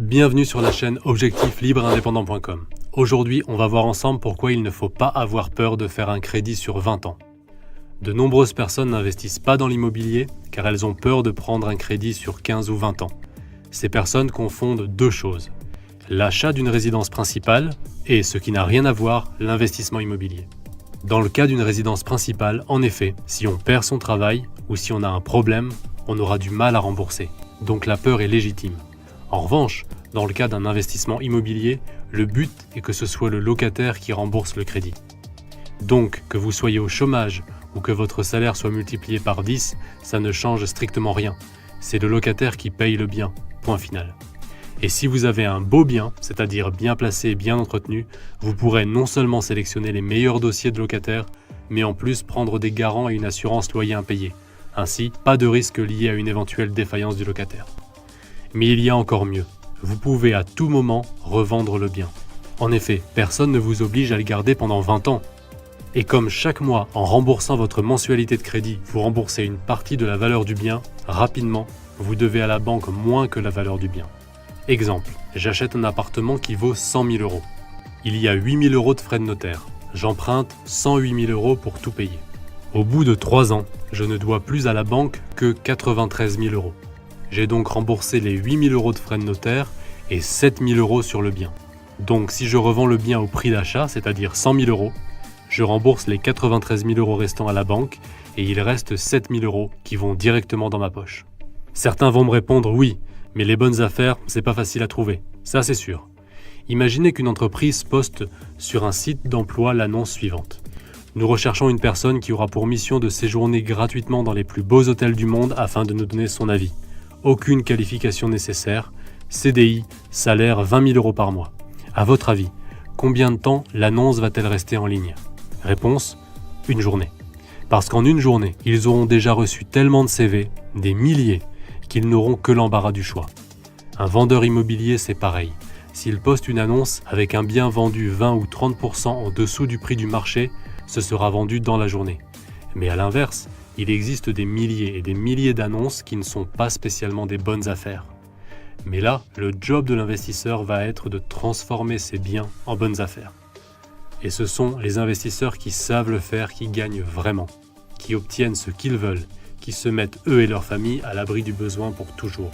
Bienvenue sur la chaîne objectiflibreindépendant.com. Aujourd'hui, on va voir ensemble pourquoi il ne faut pas avoir peur de faire un crédit sur 20 ans. De nombreuses personnes n'investissent pas dans l'immobilier car elles ont peur de prendre un crédit sur 15 ou 20 ans. Ces personnes confondent deux choses, l'achat d'une résidence principale et, ce qui n'a rien à voir, l'investissement immobilier. Dans le cas d'une résidence principale, en effet, si on perd son travail ou si on a un problème, on aura du mal à rembourser. Donc la peur est légitime. En revanche, dans le cas d'un investissement immobilier, le but est que ce soit le locataire qui rembourse le crédit. Donc, que vous soyez au chômage ou que votre salaire soit multiplié par 10, ça ne change strictement rien. C'est le locataire qui paye le bien, point final. Et si vous avez un beau bien, c'est-à-dire bien placé et bien entretenu, vous pourrez non seulement sélectionner les meilleurs dossiers de locataires, mais en plus prendre des garants et une assurance loyer impayé. Ainsi, pas de risque lié à une éventuelle défaillance du locataire. Mais il y a encore mieux. Vous pouvez à tout moment revendre le bien. En effet, personne ne vous oblige à le garder pendant 20 ans. Et comme chaque mois, en remboursant votre mensualité de crédit, vous remboursez une partie de la valeur du bien, rapidement, vous devez à la banque moins que la valeur du bien. Exemple, j'achète un appartement qui vaut 100 000 €. Il y a 8 000 € de frais de notaire. J'emprunte 108 000 € pour tout payer. Au bout de 3 ans, je ne dois plus à la banque que 93 000 €. J'ai donc remboursé les 8 000 € de frais de notaire et 7 000 € sur le bien. Donc si je revends le bien au prix d'achat, c'est-à-dire 100 000 €, je rembourse les 93 000 € restants à la banque et il reste 7 000 € qui vont directement dans ma poche. Certains vont me répondre oui, mais les bonnes affaires, c'est pas facile à trouver. Ça c'est sûr. Imaginez qu'une entreprise poste sur un site d'emploi l'annonce suivante. Nous recherchons une personne qui aura pour mission de séjourner gratuitement dans les plus beaux hôtels du monde afin de nous donner son avis. Aucune qualification nécessaire, CDI, salaire 20 000 € par mois. À votre avis, combien de temps l'annonce va-t-elle rester en ligne? Réponse, une journée. Parce qu'en une journée, ils auront déjà reçu tellement de CV, des milliers, qu'ils n'auront que l'embarras du choix. Un vendeur immobilier, c'est pareil. S'il poste une annonce avec un bien vendu 20 ou 30% en dessous du prix du marché, ce sera vendu dans la journée. Mais à l'inverse, il existe des milliers et des milliers d'annonces qui ne sont pas spécialement des bonnes affaires. Mais là, le job de l'investisseur va être de transformer ces biens en bonnes affaires. Et ce sont les investisseurs qui savent le faire qui gagnent vraiment, qui obtiennent ce qu'ils veulent, qui se mettent eux et leur famille à l'abri du besoin pour toujours.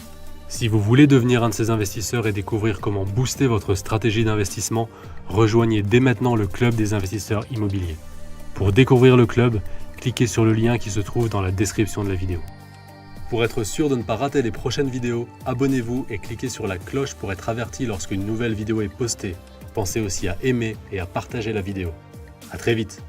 Si vous voulez devenir un de ces investisseurs et découvrir comment booster votre stratégie d'investissement, rejoignez dès maintenant le club des investisseurs immobiliers. Pour découvrir le club, cliquez sur le lien qui se trouve dans la description de la vidéo. Pour être sûr de ne pas rater les prochaines vidéos, abonnez-vous et cliquez sur la cloche pour être averti lorsqu'une nouvelle vidéo est postée. Pensez aussi à aimer et à partager la vidéo. À très vite.